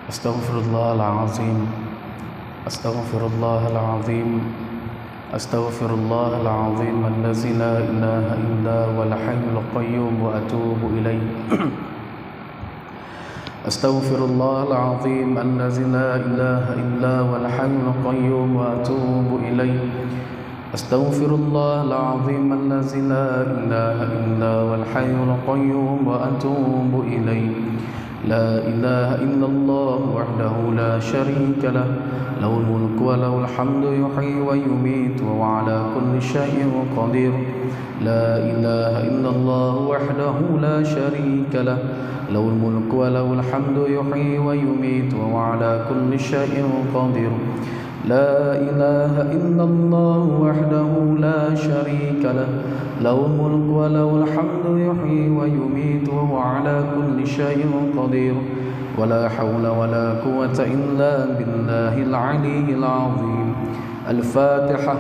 أستغفر الله العظيم أستغفر الله العظيم أستغفر الله العظيم الذي لا إله إلا هو الحي القيوم وأتوب إليه أستغفر الله العظيم الذي لا إله إلا هو الحي القيوم وأتوب إليه أستغفر الله العظيم الذي لا إله إلا هو الحي القيوم وأتوب إليه لا إله إلا الله وحده لا شريك له له الملك وله الحمد يحيي ويميت وهو على كل شيء قدير لا إله إلا الله وحده لا شريك له له الملك وله الحمد يحيي ويميت وهو على كل شيء قدير لا إله إلا الله وحده لا شريك له له الملك وله الحمد يحيي ويميت وهو على كل شيء قدير ولا حول ولا قوة إلا بالله العلي العظيم. الفاتحة.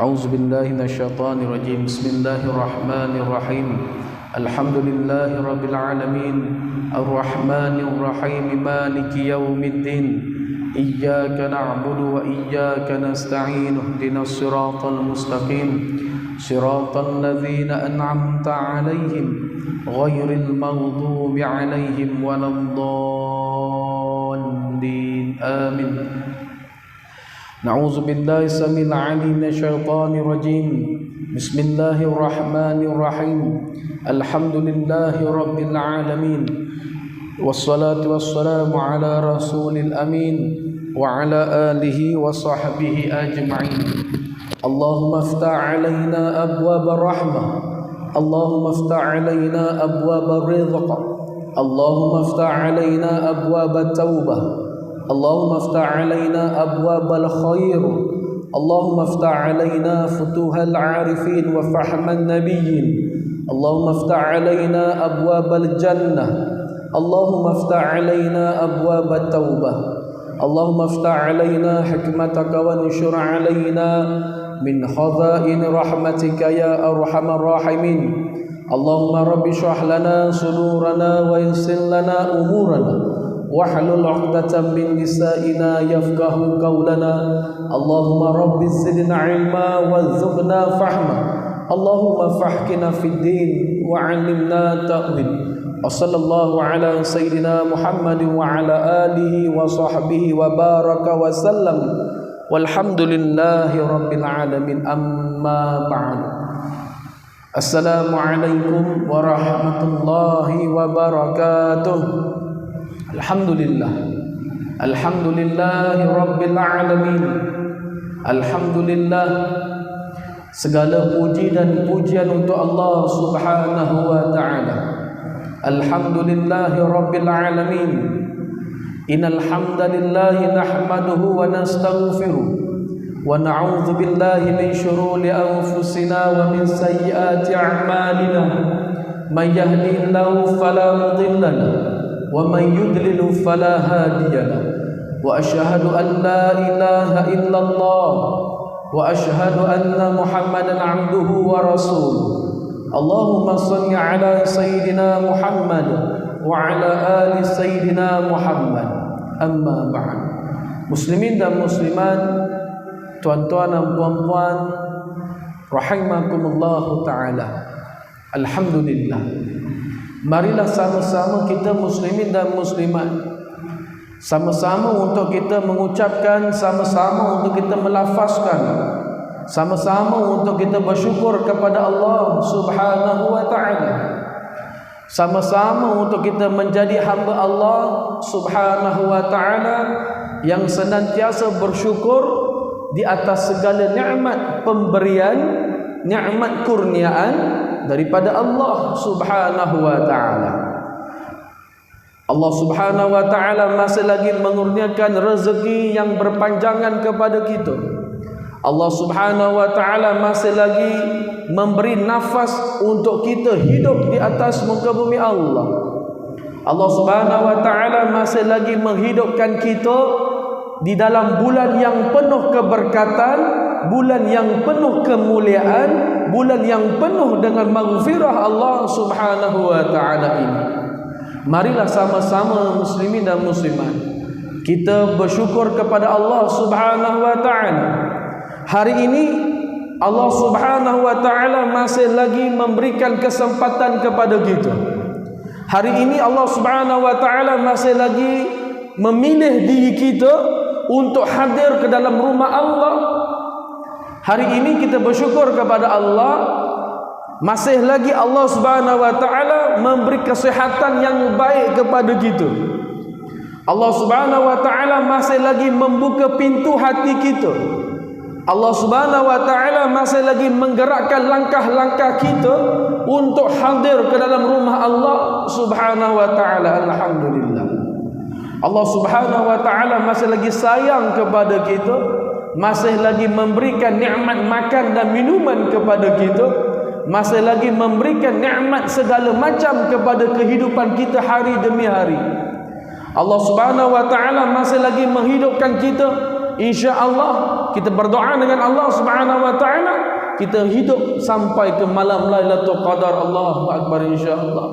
أعوذ بالله من الشيطان الرجيم. بسم الله الرحمن الرحيم. الحمد لله رب العالمين الرحمن الرحيم مالك يوم الدين إياك نعبد وإياك نستعين اهدنا الصراط المستقيم صراط الذين أنعمت عليهم غير المغضوب عليهم ولا الضالين آمين. نعوذ بالله السميع العليم من الشيطان الرجيم. بسم الله الرحمن الرحيم. الحمد لله رب العالمين والصلاة والسلام على رسول الأمين وعلى آله وصحبه أجمعين. اللهم افتح علينا أبواب الرحمة اللهم افتح علينا أبواب الرزق اللهم افتح علينا أبواب التوبة اللهم افتح علينا أبواب الخير اللهم افتح علينا فتوح العارفين وفهم النبيين اللهم افتح علينا أبواب الجنة اللهم افتح علينا أبواب التوبة اللهم افتح علينا حكمتك وانشر علينا من خزائن رحمتك يا أرحم الراحمين. اللهم رب اشرح لنا صدورنا ويسر لنا أمورنا واحلل عقدة من لساننا يفقه قولنا. اللهم رب زدنا علما وارزقنا فهما اللهم فحكنا في الدين وعلمنا تأويل. وصلى الله على سيدنا محمد وعلى آله وصحبه وبارك وسلم والحمد لله رب العالمين. أما بعد. السلام عليكم ورحمة الله وبركاته. الحمد لله الحمد لله رب العالمين. الحمد لله, segala puji dan pujian untuk Allah Subhanahu wa ta'ala. Alhamdulillahi rabbil alamin. Innal hamdalillahi nahmaduhu wa nastaghfiruh wa na'udzu billahi min shururi anfusina wa min sayyiati a'malina. May yahdihillahu fala mudilla lahu wa may yudlil fala hadiya lahu. Wa asyhadu an la ilaha illallah wa asyhadu anna Muhammadan 'abduhu wa rasuluh. Allahumma salli ala Sayyidina Muhammad wa ala ali Sayyidina Muhammad. Amma ba'd. Muslimin dan muslimat, tuan-tuan dan puan-puan, rahimakumullah ta'ala. Alhamdulillah, marilah sama-sama kita muslimin dan muslimat, sama-sama untuk kita mengucapkan, sama-sama untuk kita melafazkan, sama-sama untuk kita bersyukur kepada Allah Subhanahu wa ta'ala, sama-sama untuk kita menjadi hamba Allah Subhanahu wa ta'ala yang senantiasa bersyukur di atas segala nikmat pemberian, nikmat kurniaan daripada Allah Subhanahu wa ta'ala. Allah Subhanahu wa ta'ala masih lagi mengurniakan rezeki yang berpanjangan kepada kita. Allah Subhanahu wa ta'ala masih lagi memberi nafas untuk kita hidup di atas muka bumi Allah. Allah Subhanahu wa ta'ala masih lagi menghidupkan kita di dalam bulan yang penuh keberkatan, bulan yang penuh kemuliaan, bulan yang penuh dengan maghfirah Allah Subhanahu wa ta'ala ini. marilah sama-sama muslimin dan muslimat kita bersyukur kepada Allah Subhanahu wa taala. Hari ini Allah Subhanahu wa taala masih lagi memberikan kesempatan kepada kita. Hari ini Allah Subhanahu wa taala masih lagi memilih diri kita untuk hadir ke dalam rumah Allah. Hari ini kita bersyukur kepada Allah, masih lagi Allah Subhanahu wa taala memberi kesihatan yang baik kepada kita. Allah Subhanahu wa taala masih lagi membuka pintu hati kita. Allah Subhanahu wa taala masih lagi menggerakkan langkah-langkah kita untuk hadir ke dalam rumah Allah Subhanahu wa taala. Alhamdulillah. Allah Subhanahu wa taala masih lagi sayang kepada kita, masih lagi memberikan nikmat makan dan minuman kepada kita, masih lagi memberikan nikmat segala macam kepada kehidupan kita hari demi hari. Allah Subhanahu wa taala masih lagi menghidupkan kita. Insya-Allah kita berdoa dengan Allah Subhanahu wa taala, kita hidup sampai ke malam Lailatul Qadar. Allahu akbar, insya-Allah.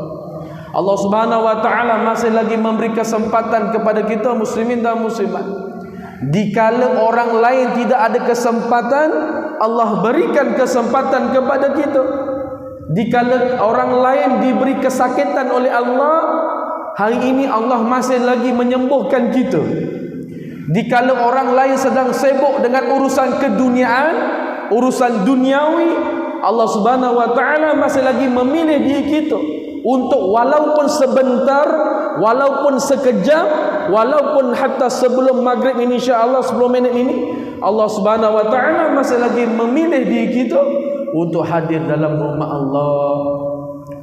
Allah Subhanahu wa taala masih lagi memberi kesempatan kepada kita muslimin dan muslimat. Dikala orang lain tidak ada kesempatan, Allah berikan kesempatan kepada kita. Dikala orang lain diberi kesakitan oleh Allah, hari ini Allah masih lagi menyembuhkan kita. Dikala orang lain sedang sibuk dengan urusan keduniaan, urusan duniawi, Allah Subhanahu wa taala masih lagi memilih diri kita untuk walaupun sebentar, walaupun sekejap, walaupun hatta sebelum maghrib ini, insya-Allah 10 minit ini, Allah Subhanahu wa taala masih lagi memilih diri kita untuk hadir dalam rumah Allah,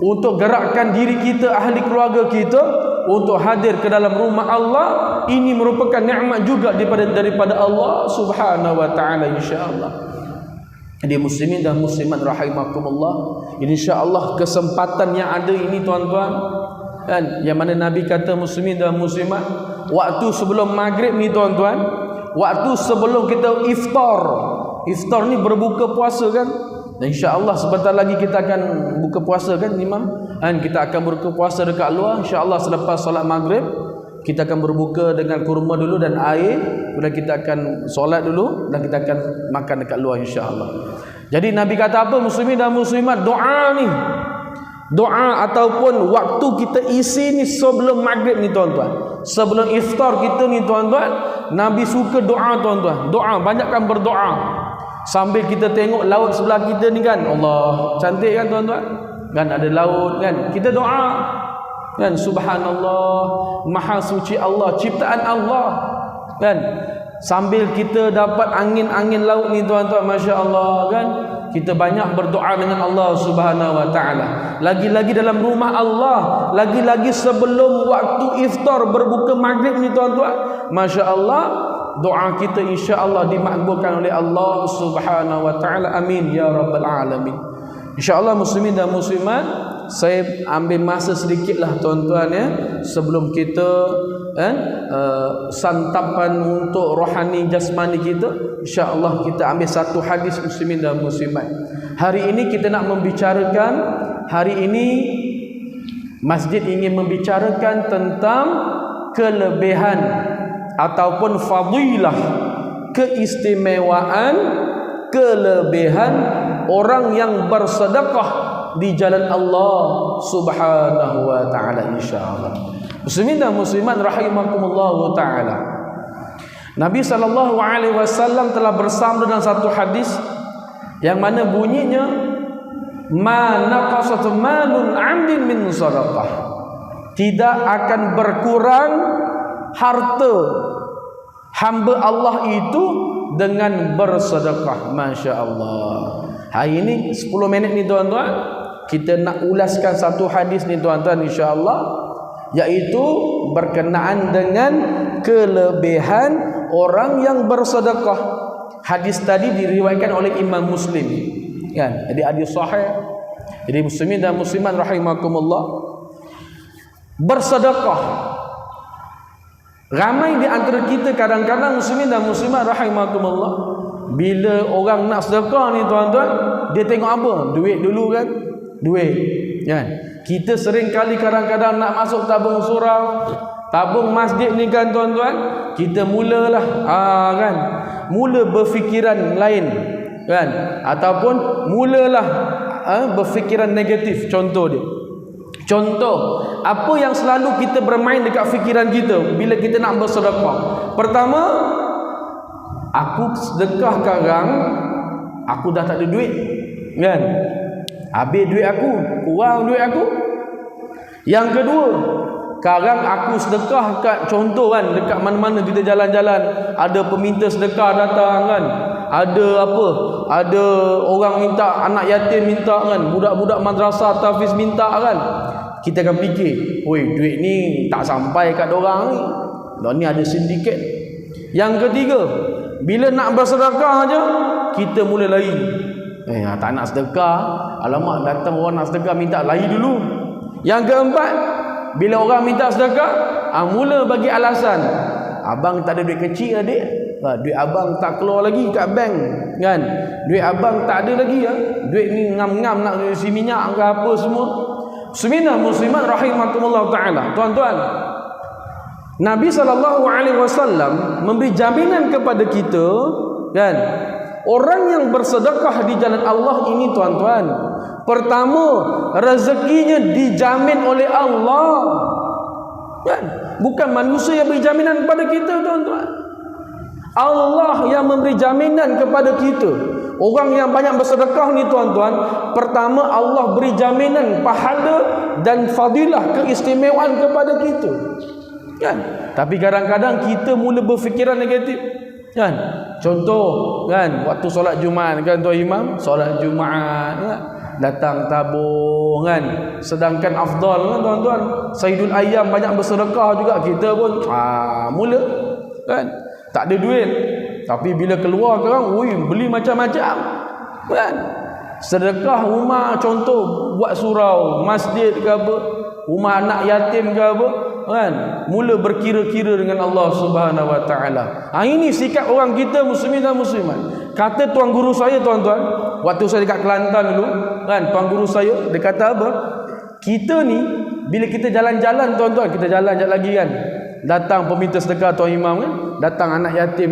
untuk gerakkan diri kita, ahli keluarga kita untuk hadir ke dalam rumah Allah. Ini merupakan nikmat juga daripada Allah Subhanahu wa taala, insya-Allah. Jadi muslimin dan muslimat rahimakumullah, insya-Allah kesempatan yang ada ini tuan-tuan, kan, yang mana Nabi kata muslimin dan muslimat, waktu sebelum maghrib ni tuan-tuan, waktu sebelum kita iftar ni berbuka puasa kan, dan insya-Allah sebentar lagi kita akan buka puasa kan imam, kan kita akan berbuka puasa dekat luar insya-Allah. Selepas solat maghrib kita akan berbuka dengan kurma dulu dan air, kemudian kita akan solat dulu dan kita akan makan dekat luar insya-Allah. Jadi Nabi kata apa muslimin dan muslimat, doa ni, doa ataupun waktu kita isi ni sebelum maghrib ni tuan-tuan, sebelum iftar kita ni tuan-tuan, Nabi suka doa tuan-tuan. Doa, banyakkan berdoa. Sambil kita tengok laut sebelah kita ni kan, Allah, cantik kan tuan-tuan, kan ada laut kan, kita doa kan, subhanallah, maha suci Allah, ciptaan Allah kan. Sambil kita dapat angin-angin laut ni tuan-tuan, masya-Allah kan, kita banyak berdoa dengan Allah Subhanahu wa taala. Lagi-lagi dalam rumah Allah, lagi-lagi sebelum waktu iftar berbuka maghrib ni tuan-tuan, masya-Allah, doa kita insya-Allah dimakbulkan oleh Allah Subhanahu wa taala. Amin ya rabbal alamin. Insya-Allah muslimin dan muslimat, saya ambil masa sedikitlah tuan-tuan ya, sebelum kita santapan untuk rohani jasmani kita. InsyaAllah kita ambil satu hadis muslimin dan muslimat. Hari ini kita nak membicarakan, hari ini masjid ingin membicarakan tentang kelebihan ataupun fadilah, keistimewaan, kelebihan orang yang bersedekah di jalan Allah Subhanahu wa taala, insyaallah. Muslimin dan muslimat rahimakumullah taala. Nabi sallallahu alaihi wasallam telah bersabda dalam satu hadis yang mana bunyinya, ma naqasat malun 'amdin min sadaqah. Tidak akan berkurang harta hamba Allah itu dengan bersedekah. Masya-Allah. Hari ini 10 minit ni tuan-tuan, kita nak ulaskan satu hadis ni tuan-tuan insya-Allah, iaitu berkenaan dengan kelebihan orang yang bersedekah. Hadis tadi diriwayatkan oleh Imam Muslim kan, jadi hadis sahih. Jadi muslimin dan muslimat rahimakumullah, bersedekah, ramai di antara kita kadang-kadang muslimin dan muslimat rahimakumullah, bila orang nak sedekah ni tuan-tuan, dia tengok apa? Duit dulu kan, duit kan? Kita sering kali kadang-kadang nak masuk tabung surau, tabung masjid ni kan tuan-tuan, kita mulalah kan, mula berfikiran lain kan, ataupun mulalah berfikiran negatif. Contoh dia, contoh apa yang selalu kita bermain dekat fikiran kita bila kita nak bersedekah. Pertama, aku sedekah sekarang, aku dah tak ada duit kan, habis duit aku, kurang duit aku. Yang kedua, sekarang aku sedekah kat, contoh kan, dekat mana-mana kita jalan-jalan, ada peminta sedekah datang kan, ada apa, ada orang minta, anak yatim minta kan, budak-budak madrasah tahfiz minta kan, kita akan fikir, oi, duit ni tak sampai kat orang ni, dah ni ada sindiket. Yang ketiga, bila nak bersedekah aja, kita mula lari. Tak nak sedekah, alamak, datang orang nak sedekah minta, lari dulu. Yang keempat, bila orang minta sedekah, mula bagi alasan, abang tak ada duit kecil adik, duit abang tak keluar lagi kat bank kan, duit abang tak ada lagi duit ni ngam-ngam nak isi minyak ke apa semua. Muslimat rahimakumullah ta'ala. Tuan-tuan, Nabi SAW memberi jaminan kepada kita kan, orang yang bersedekah di jalan Allah ini tuan-tuan, pertama, rezekinya dijamin oleh Allah kan? Bukan manusia yang beri jaminan kepada kita tuan-tuan, Allah yang memberi jaminan kepada kita. Orang yang banyak bersedekah ni tuan-tuan, pertama Allah beri jaminan pahala dan fadilah, keistimewaan kepada kita kan. Tapi kadang-kadang kita mula berfikiran negatif kan. Contoh kan, waktu solat Jumaat kan tuan imam, solat Jumaat kan, datang tabung kan, sedangkan afdal kan tuan-tuan, Sayyidul Ayyam banyak bersedekah juga, kita pun mula kan, tak ada duit, tapi bila keluar sekarang, beli macam-macam kan. Sedekah rumah, contoh buat surau, masjid ke apa, rumah anak yatim ke apa kan, mula berkira-kira dengan Allah Subhanahu Wa Taala. Ini sikap orang kita muslimin dan muslimat. Kata tuan guru saya tuan-tuan, waktu saya dekat Kelantan dulu kan, tuan guru saya dia kata apa, kita ni bila kita jalan-jalan tuan-tuan, kita jalan sekejap lagi kan, datang peminta sedekah tuan imam kan, datang anak yatim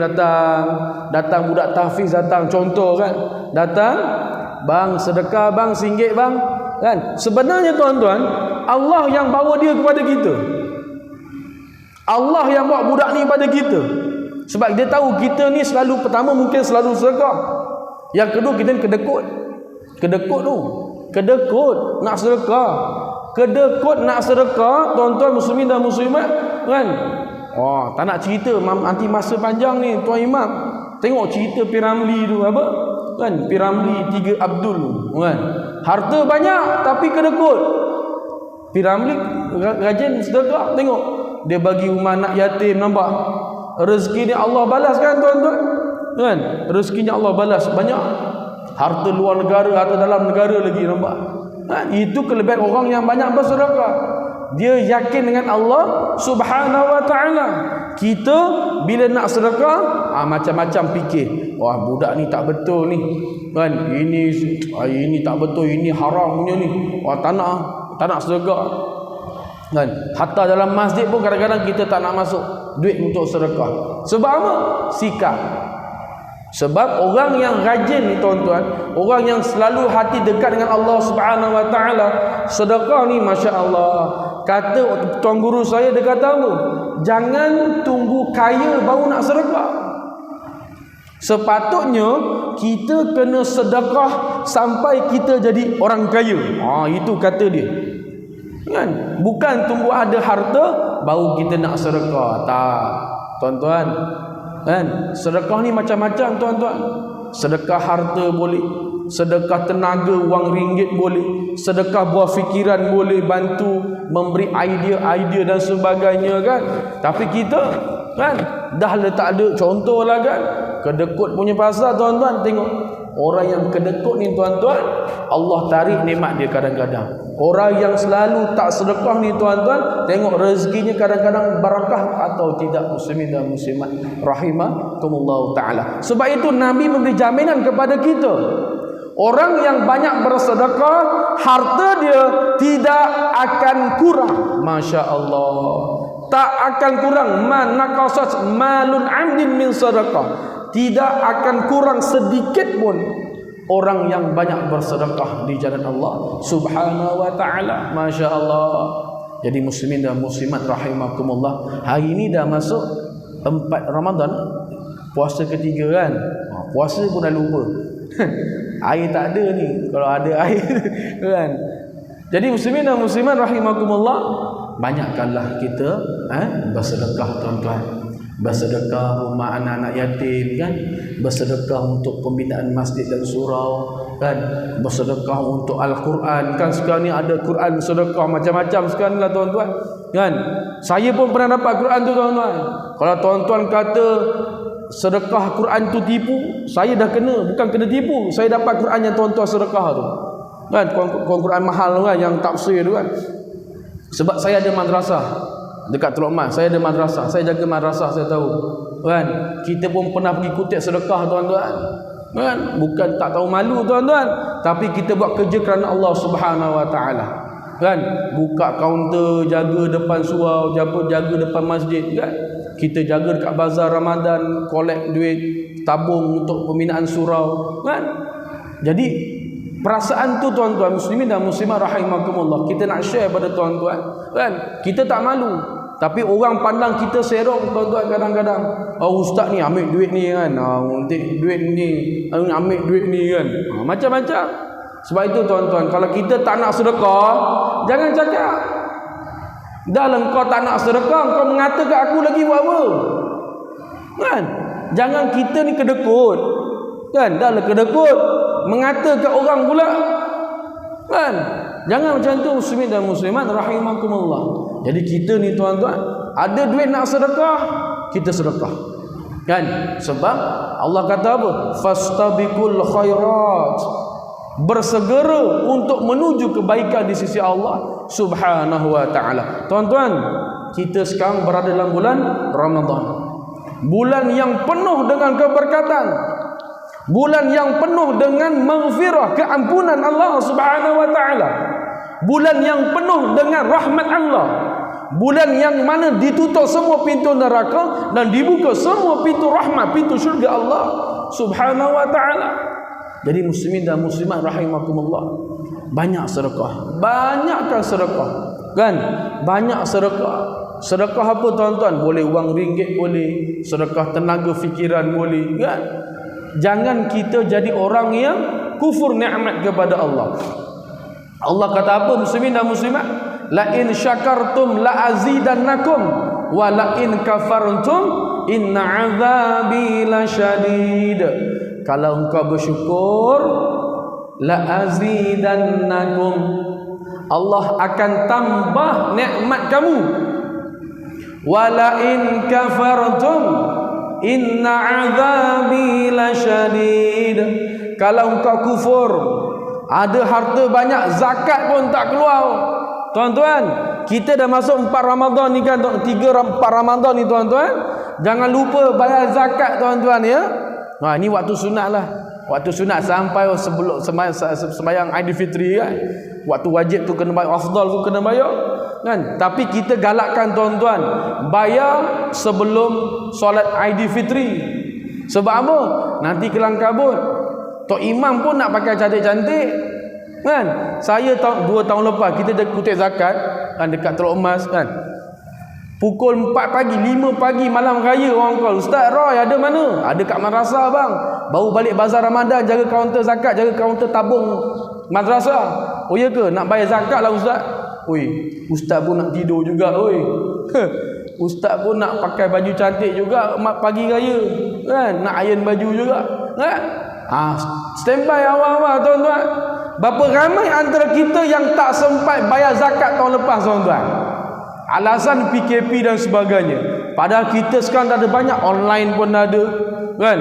datang budak tahfiz datang, contoh kan, datang, bang sedekah bang, RM1 bang kan. Sebenarnya tuan-tuan, Allah yang bawa dia kepada kita, Allah yang bawa budak ni kepada kita, sebab dia tahu kita ni selalu, pertama mungkin selalu sedekah, yang kedua kita ni kedekut nak sedekah, kedekut nak sedekah tuan-tuan muslimin dan muslimat kan. Tak nak cerita nanti masa panjang ni tuan imam, tengok cerita Piramli tu apa kan, Piramli 3 Abdul kan, harta banyak tapi kedekut. Piramli rajin sedekah, tengok dia bagi rumah anak yatim, nampak rezeki ni Allah balas kan tuan-tuan kan, rezekinya Allah balas banyak, harta luar negara, harta dalam negara lagi, nampak itu kelebihan orang yang banyak bersedekah. Dia yakin dengan Allah Subhanahu Wa Taala. Kita bila nak sedekah macam-macam fikir, budak ni tak betul ni kan, ini tak betul, ini haram punya ni, tak nak sedekah kan. Hatta dalam masjid pun kadang-kadang kita tak nak masuk duit untuk sedekah. Sebab apa? Sikap. Sebab orang yang rajin ni tuan-tuan, orang yang selalu hati dekat dengan Allah Subhanahu Wa Taala, sedekah ni masya-Allah. Kata tuan guru saya, dia kata apa? Jangan tunggu kaya baru nak sedekah. Sepatutnya kita kena sedekah sampai kita jadi orang kaya. Itu kata dia. Kan? Bukan tunggu ada harta baru kita nak sedekah. Tak, tuan-tuan. Kan? Sedekah ni macam-macam tuan-tuan. Sedekah harta boleh, sedekah tenaga, wang ringgit boleh, sedekah buah fikiran boleh, bantu memberi idea-idea dan sebagainya kan. Tapi kita kan dah letak ada, contohlah kan, kedekut punya pasal tuan-tuan, tengok orang yang kedekut ni tuan-tuan, Allah tarik nikmat dia kadang-kadang. Orang yang selalu tak sedekah ni tuan-tuan, tengok rezekinya kadang-kadang barakah atau tidak, muslimin dan muslimat rahimakumullah ta'ala. Sebab itu Nabi memberi jaminan kepada kita, Orang yang banyak bersedekah, harta dia tidak akan kurang. Masya Allah, tak akan kurang. Man naqasat malun amdin min sedekah. Tidak akan kurang sedikit pun orang yang banyak bersedekah di jalan Allah Subhanahu wa ta'ala. Masya Allah. Jadi muslimin dan muslimat rahimakumullah, hari ini dah masuk 4 Ramadan, puasa ketiga kan. Puasa pun dah lupa. Air tak ada ni, kalau ada air kan. Jadi muslimin dan muslimat rahimakumullah, banyakkanlah kita bersedekah tuan-tuan. Bersedekah rumah anak-anak yatim kan, bersedekah untuk pembinaan masjid dan surau kan, bersedekah untuk Al-Quran kan. Sekarang ni ada Quran sedekah macam-macam sekarang lah tuan-tuan kan. Saya pun pernah dapat Quran tu tuan-tuan. Kalau tuan-tuan kata sedekah Quran tu tipu, saya dah kena, bukan kena tipu, saya dapat Quran yang tuan-tuan sedekah tu kan. Quran mahal tu kan, yang tafsir tu kan. Sebab saya ada madrasah dekat Teluk Mas, saya ada madrasah, saya jaga madrasah, saya tahu kan. Kita pun pernah pergi kutip sedekah tuan-tuan kan. Bukan tak tahu malu tuan-tuan, tapi kita buat kerja kerana Allah Subhanahu wa ta'ala kan. Buka kaunter, jaga depan surau, jaga depan masjid kan. Kita jaga dekat bazar Ramadan, collect duit, tabung untuk pembinaan surau kan. Jadi perasaan tu tuan-tuan muslimin dan muslimat rahimakumullah, kita nak share pada tuan-tuan kan. Kita tak malu, tapi orang pandang kita serong tuan-tuan kadang-kadang. Oh, ustaz ni ambil duit ni kan, nanti duit ni, ambil duit ni kan, macam-macam. Sebab itu tuan-tuan, kalau kita tak nak sedekah, jangan cakap. Dah lah kau tak nak sedekah, kau mengata kat aku lagi buat apa kan. Jangan kita ni kedekut kan. Dah lah kedekut, mengata kat orang pula kan. Jangan macam tu muslimin dan muslimat rahimakumullah. Jadi kita ni tuan-tuan, ada duit nak sedekah, kita sedekah kan. Sebab Allah kata apa? Fastabiqul khairat, bersegera untuk menuju kebaikan di sisi Allah Subhanahu wa ta'ala. Tuan-tuan, kita sekarang berada dalam bulan Ramadan, bulan yang penuh dengan keberkatan, bulan yang penuh dengan maghfirah, keampunan Allah Subhanahu wa ta'ala, bulan yang penuh dengan rahmat Allah, bulan yang mana ditutup semua pintu neraka dan dibuka semua pintu rahmat, pintu syurga Allah Subhanahu wa ta'ala. Jadi muslimin dan muslimat rahimakumullah, banyak sedekah, banyakkan sedekah kan. Banyak sedekah. Sedekah apa tuan-tuan? Boleh wang ringgit, boleh sedekah tenaga fikiran, boleh kan. Jangan kita jadi orang yang kufur nikmat kepada Allah. Allah kata apa muslimin dan muslimat? La in syakartum la azidannakum wa la in kafartum inna azabi lasyadid. Kalau engkau bersyukur, la azidannakum, Allah akan tambah nikmat kamu. Wa la in kafartum inna azabi lasyadid. Kalau engkau kufur, ada harta banyak, zakat pun tak keluar. Tuan-tuan, kita dah masuk 4 Ramadan ni kan, 4 Ramadan ni tuan-tuan. Jangan lupa bayar zakat tuan-tuan ya. Ini waktu sunat lah. Waktu sunat sampai sebelum sembahyang Aidilfitri kan. Waktu wajib tu kena bayar, afdal tu kena bayar kan. Tapi kita galakkan tuan-tuan, bayar sebelum solat Aidilfitri. Sebab apa? Nanti kelang kabut. Tok Imam pun nak pakai cantik-cantik kan. Saya 2 tahun lepas kita dah kutip zakat kan dekat Teluk Emas kan. Pukul 4 pagi, 5 pagi malam raya orang call, Ustaz Roy ada mana? Ada kat madrasah bang. Baru balik bazar Ramadan, jaga kaunter zakat, jaga kaunter tabung madrasah. Oh ya ke? Nak bayar zakat lah Ustaz. Oi, Ustaz pun nak tidur juga oi. Ustaz pun nak pakai baju cantik juga pagi raya kan, nak iron baju juga kan. Standby awal-awal tuan-tuan. Berapa ramai antara kita yang tak sempat bayar zakat tahun lepas tuan-tuan? Alasan PKP dan sebagainya. Padahal kita sekarang dah ada banyak, online pun ada kan.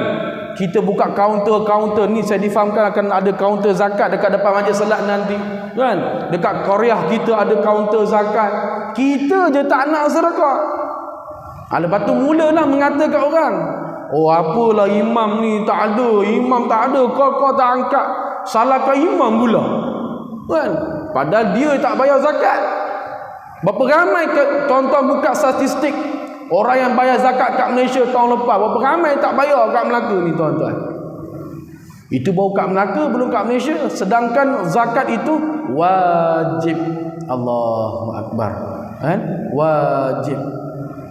Kita buka kaunter ni, saya difahamkan akan ada kaunter zakat dekat depan majlis salat nanti kan. Dekat Korea kita ada kaunter zakat. Kita je tak nak sedekah. Lepas tu mulalah mengatakan orang, oh apalah imam ni tak ada, imam tak ada, kau tak angkat. salahkan imam pula. Kan? Padahal dia tak bayar zakat. Berapa ramai tuan-tuan buka statistik orang yang bayar zakat kat Malaysia tahun lepas, berapa ramai tak bayar kat Melaka ni tuan-tuan. Itu baru kat Melaka, belum kat Malaysia. Sedangkan zakat itu wajib. Allahu Akbar. Kan? Wajib.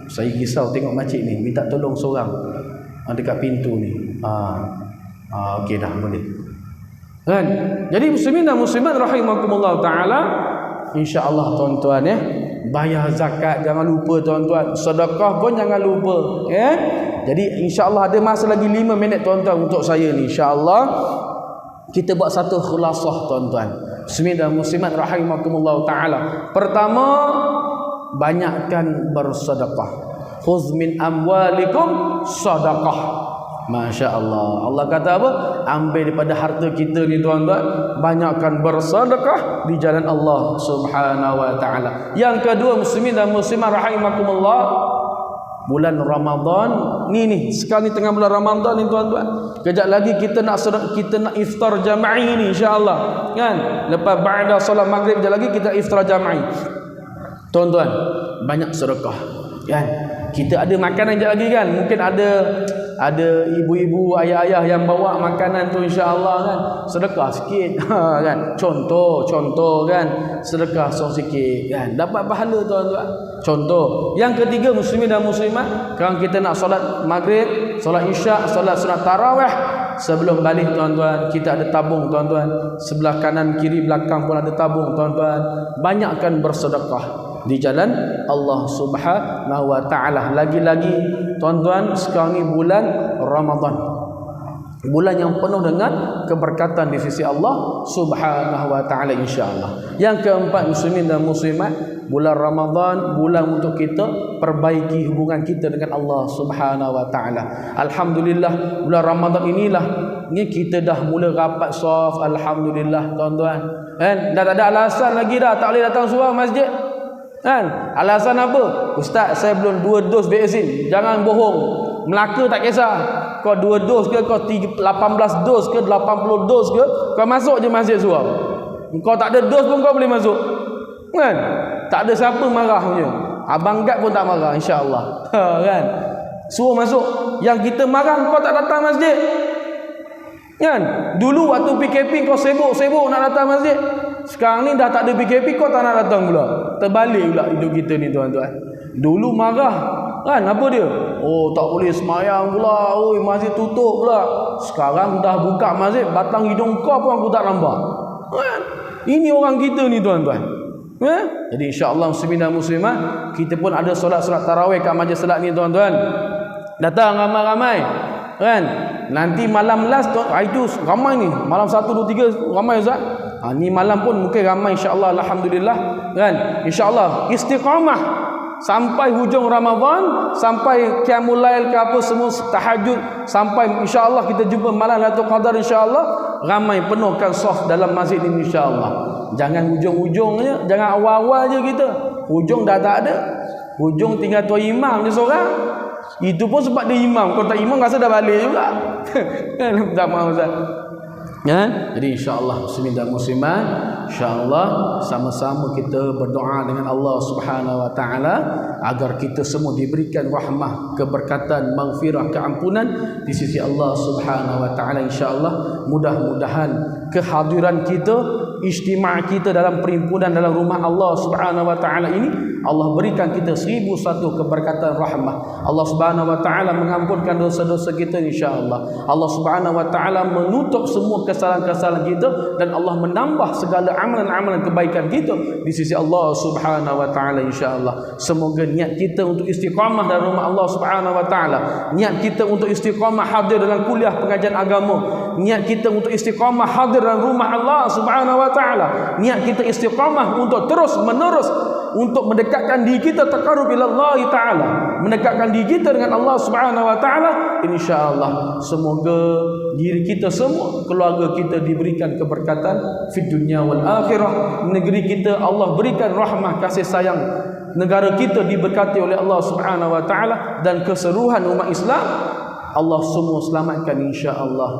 Saya risau tengok makcik ni, minta tolong seorang dekat pintu ni. Okey dah, boleh. Kan? Jadi muslimin dan muslimat rahimakumullah taala, insya-Allah tuan-tuan bayar zakat jangan lupa tuan-tuan, sedekah pun jangan lupa Jadi insya-Allah ada masa lagi 5 minit tuan-tuan untuk saya ni. Insya-Allah kita buat satu khulasah tuan-tuan. Muslimin dan muslimat rahimakumullah taala. Pertama, banyakkan bersedekah. Khudz min amwalikum sadaqah. Masya Allah. Allah kata apa? Ambil daripada harta kita ni tuan-tuan, banyakkan bersedekah di jalan Allah Subhanahu wa taala. Yang kedua, muslimin dan muslimat rahimakumullah, bulan Ramadan ni sekarang ni tengah bulan Ramadan ni tuan-tuan. Kejap lagi kita nak iftar jama'i ni insya-Allah. Kan? Lepas ba'da solat maghrib kejap lagi kita iftar jama'i. Tuan-tuan, banyak sedekah. Kan? Kita ada makanan kejap lagi kan? Mungkin ada ibu-ibu, ayah-ayah yang bawa makanan tu insya-Allah kan. Sedekah sikit kan. Contoh kan, sedekah sikit kan. Dapat pahala tuan-tuan. Contoh. Yang ketiga, muslimin dan muslimat, kalau kita nak solat maghrib, solat isyak, solat sunat tarawih, sebelum balik tuan-tuan, kita ada tabung tuan-tuan. Sebelah kanan, kiri, belakang pun ada tabung tuan-tuan. Banyakkan bersedekah di jalan Allah Subhanahu wa taala. Lagi-lagi tuan-tuan, sekarang ni bulan Ramadan, bulan yang penuh dengan keberkatan di sisi Allah Subhanahu wa taala insya-Allah. Yang keempat, muslimin dan muslimat, bulan Ramadan bulan untuk kita perbaiki hubungan kita dengan Allah Subhanahu wa taala. Alhamdulillah, bulan Ramadan inilah ni kita dah mula rapat saf. Alhamdulillah tuan-tuan. Kan? Dah tak ada alasan lagi dah tak boleh datang surau masjid. Kan? Alasan apa? Ustaz, saya belum 2 dos vaksin. Jangan bohong. Melaka tak kisah. Kau 2 dos ke, kau 18 dos ke, 80 dos ke, kau masuk je masjid surau. Kau tak ada dos pun kau boleh masuk. Kan? Tak ada siapa marah punya. Abang Gad pun tak marah insya-Allah. Kan? Suruh masuk. Yang kita marah kau tak datang masjid. Kan? Dulu waktu PKP kau sibuk nak datang masjid. Sekarang ni dah tak ada PKP, kau tak nak datang pula. Terbalik pula hidup kita ni tuan-tuan. Dulu marah kan, apa dia? Oh, tak boleh semayang pula. Oi, masjid tutup pula. Sekarang dah buka masjid, batang hidung kau pun aku tak nampak. Kan? Ini orang kita ni tuan-tuan. Jadi insya-Allah muslimin dan muslimat, kita pun ada solat-solat tarawih kat majlis salat ni tuan-tuan. Datang ramai-ramai. Kan? Nanti malam last itu ramai ni. Malam 1 2 3 ramai Ustaz. Ni malam pun mungkin ramai insya-Allah. Alhamdulillah. Kan? Insya-Allah istiqamah sampai hujung Ramadan, sampai qiyamul lail ke apa semua, tahajud, sampai insya-Allah kita jumpa malam Lailatul Qadar insya-Allah. Ramai penuhkan saf dalam masjid ini insya-Allah. Jangan hujung-hujungnya, jangan awal-awal je kita. Hujung dah tak ada. Hujung tinggal tuan imam je seorang. Itu pun sebab dia imam. Kalau tak imam rasa dah balik juga. Tak mahu Ustaz. Ya? Jadi insya-Allah muslimin dan muslimat, insya-Allah sama-sama kita berdoa dengan Allah Subhanahu wa taala agar kita semua diberikan rahmah, keberkatan, maghfirah, keampunan di sisi Allah Subhanahu wa taala insya-Allah. Mudah-mudahan kehadiran kita, ijtima' kita dalam perhimpunan dalam rumah Allah Subhanahu wa taala ini, Allah berikan kita 1001 keberkatan rahmah. Allah Subhanahu wa taala mengampunkan dosa-dosa kita insya-Allah. Allah Subhanahu wa taala menutup semua kesalahan-kesalahan kita dan Allah menambah segala amalan-amalan kebaikan kita di sisi Allah Subhanahu wa taala insya-Allah. Semoga niat kita untuk istiqamah dalam rumah Allah Subhanahu wa taala, niat kita untuk istiqamah hadir dalam kuliah pengajian agama, niat kita untuk istiqamah hadir dalam rumah Allah Subhanahu wa taala, niat kita istiqamah untuk terus menerus untuk mendekatkan diri kita taqarrub ila Allah taala, mendekatkan diri kita dengan Allah Subhanahu wa taala insyaallah. Semoga diri kita semua, keluarga kita diberikan keberkatan fid dunya wal akhirah, negeri kita Allah berikan rahmah kasih sayang, negara kita diberkati oleh Allah Subhanahu wa taala, dan keseluruhan umat Islam Allah semua selamatkan insya-Allah.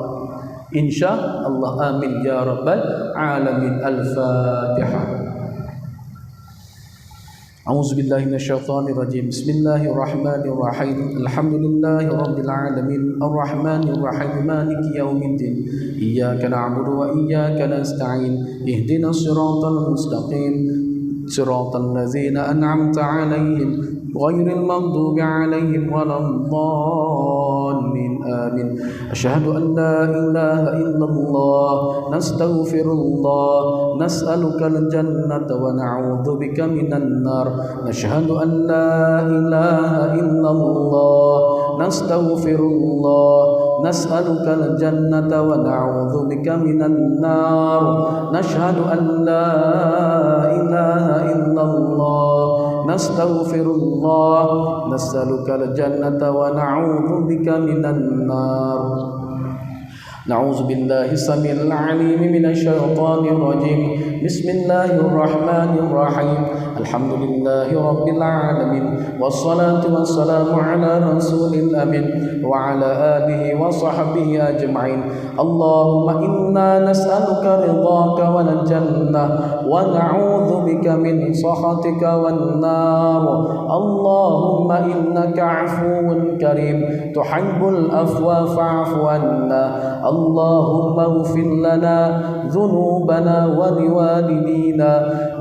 insyaallah. Amin ya rabbal alamin. Al-Fatihah. أعوذ بالله من الشيطان الرجيم. بسم الله الرحمن الرحيم. الحمد لله رب العالمين الرحمن الرحيم مالك يوم الدين إياك نعبد وإياك نستعين اهدنا الصراط المستقيم صراط الذين أنعمت عليهم غير المغضوب عليهم ولا الضالين آمين. أشهد أن لا إله إلا الله نستغفر الله نسألك الجنة ونعوذ بك من النار. نشهد أن لا إله إلا الله نستغفر الله نسألك الجنة ونعوذ بك من النار. نشهد أن لا إله إلا الله نستغفر الله نسألك الجنة ونعوذ بك من النار. نعوذ بالله السميع العليم من الشيطان الرجيم. بسم الله الرحمن الرحيم. الحمد لله رب العالمين والصلاة والسلام على رسول الأمين وعلى آله وصحبه أجمعين. اللهم إنا نسألك رضاك والجنة ونعوذ بك من سخطك والنار. اللهم إنك عفو كريم تحب العفو فاعف عنا. اللهم اغفر لنا ذنوبنا ولوالدينا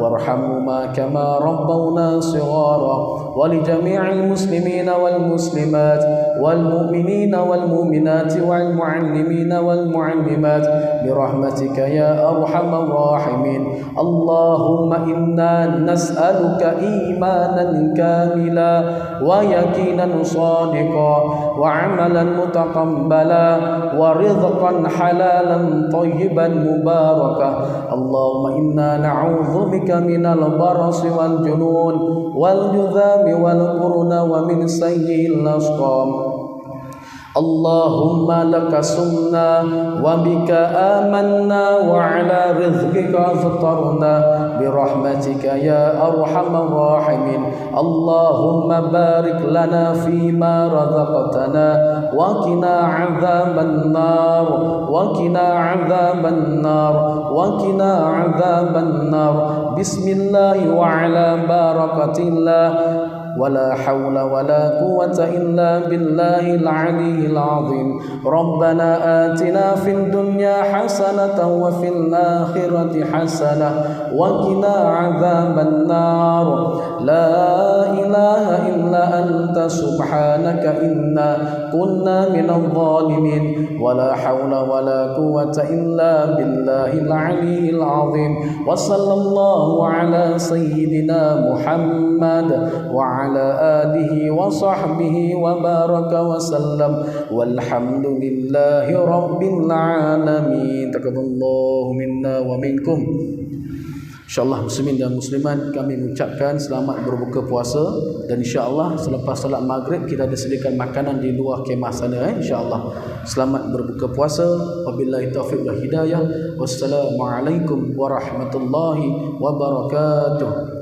وارحمهما كما ربونا صغارا ولجميع المسلمين والمسلمات والمؤمنين والمؤمنات والمعلمين والمعلمات برحمتك يا أرحم الراحمين. اللهم إنا نسألك إيمانا كاملا ويقينا صادقا وعملا متقبلا ورزقا حلالا طيبا مباركا. اللهم إنا نعوذ بك من البرص والجنون والجذام والقرن ومن سيء الأسقام. اللهم لك صمنا وبك آمنا وعلى رزقك أفطرنا برحمتك يا أرحم الراحمين. اللهم بارك لنا فيما رزقتنا وقنا عذاب النار وقنا عذاب النار وقنا عذاب النار. بسم الله وعلى بركة الله ولا حول ولا قوة إلا بالله العلي العظيم. ربنا آتنا في الدنيا حسنة وفي الآخرة حسنة وقنا عذاب النار. لا إله إلا أنت سبحانك إنا كنا من الظالمين. ولا حول ولا قوة إلا بالله العلي العظيم. وصلى الله على سيدنا محمد وعلى آله وصحبه وبارك وسلم والحمد لله رب العالمين. Taqabbalallahu minna wa minkum. InsyaAllah muslimin dan muslimat, kami mengucapkan selamat berbuka puasa. Dan insyaAllah selepas salat maghrib kita ada sediakan makanan di luar kemah sana. InsyaAllah selamat berbuka puasa. Wabillahi taufiq wal hidayah. Wassalamualaikum warahmatullahi wabarakatuh.